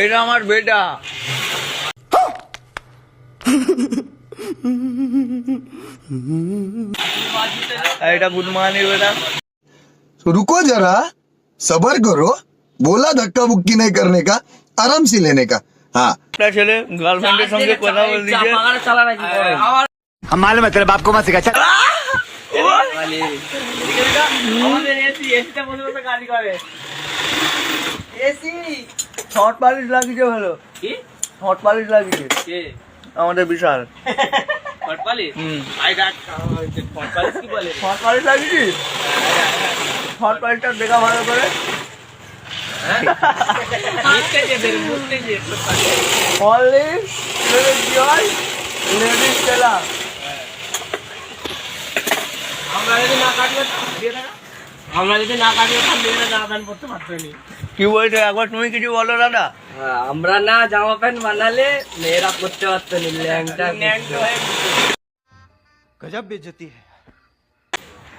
এটা আমার বেটা। এটা গুড মর্নিং বেটা। रुको जरा सबर करो, बोला धक्का बुक्की नहीं करने का, आराम से लेने का। हाँ ছেলে গার্লফ্রেন্ডের সঙ্গে কথা বল দিছে। हम मालूम है तेरे बाप को मत सिखा। चल ঠট পালিশ লাগিয়েছে ভালো। ঠট পালিশ লাগিয়েছে আমাদের বিশাল। ঠট পালিশ লাগিয়েছিস? ঠট পালিশটা দেখা ভালো করে। আমরা যদি না কাটতাম মেয়েরা জামা প্যান্ট পরতে পারতো না। কি বলছো একবার তুমি কিছু বলো দাদা। আমরা না জামা প্যান্ট বানালে মেয়েরা পরতে পারতো না। ল্যাংটা गजब बेइज्जती है।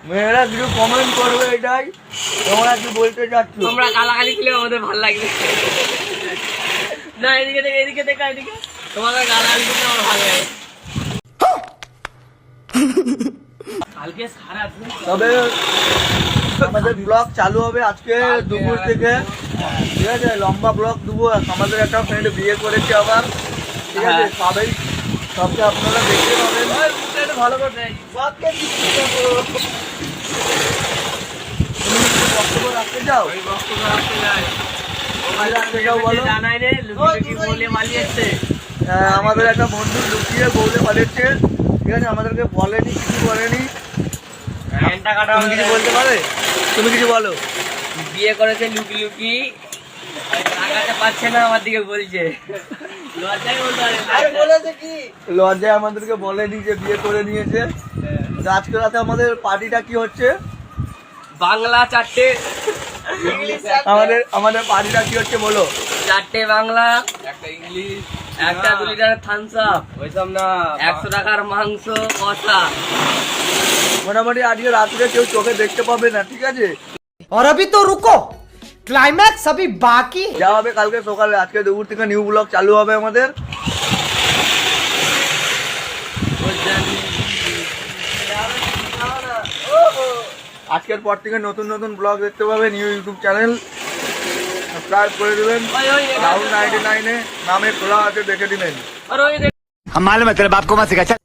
মেয়েরা কিছু কমেন্ট করবে, এটাই তোমরা কি বলতে চাচ্ছ? তোমরা গালাগালি দিলে আমাদের ভালো লাগবে না। এদিকে দেখে এদিকে দেখা এদিকে তোমাদের গালাগালি দিলে আমার ভালো লাগে। কালকে সারা দিন তবে আমাদের ব্লগ চালু হবে আজকে দুপুর থেকে, ঠিক আছে? লম্বা ব্লগ দেবো। আমাদের একটা ফ্রেন্ড বিয়ে করেছে আবার, ঠিক আছে? সবাই সবকে আপনারা দেখতে পাবেন। ভালো করে নেই। তুমি কিছু বক্তব্য রাখতে চাও? ওই বক্তব্য রাখতে যায় রাখতে চাও বলো। জানাই রে লুকি বলে মালিয়েছে। আমাদের একটা বন্ধু লুকিয়ে বলে পালিয়েছে, ঠিক আছে? আমাদেরকে বলেনি, কিছু বলেনি। ঘন্টা কাটা তুমি কিছু বলতে পারে? তুমি কিছু বলো। বিয়ে করেছে লুকি লুকি, লাগাতে পারছে না, আমার দিকে বলছে। লজ্জায় বলতে লজ্জায় আমাদেরকে বলেনি যে বিয়ে করে নিয়েছে। তো আজকে রাতে আমাদের পার্টিটা কি হচ্ছে? বাংলা 4টে, ইংলিশ আমাদের পার্টিটা কি হচ্ছে বলো? 4টে বাংলা, একটা ইংলিশ, একটা 2 লিটারের থামস আপ, ওইসব না 100 টাকার মাংস কষা। মোটামুটি আজকে রাত্রে কেউ চোখে দেখতে পাবে না, ঠিক আছে? और अभी तो रुको, क्लाइमैक्स अभी बाकी। যা হবে কালকে সকালে। আজকে দুপুর থেকে নিউ ব্লগ চালু হবে আমাদের। আজকের পর থেকে নতুন নতুন ব্লগ দেখতে পাবে, নিউ ইউটিউব চ্যানেল সাবস্ক্রাইব করে দেবেন। রাহুল 99 নামে খোলা আছে, দেখে দিবেন। আর ওই हम मालूम है तेरे बाप को मत सिखा। चल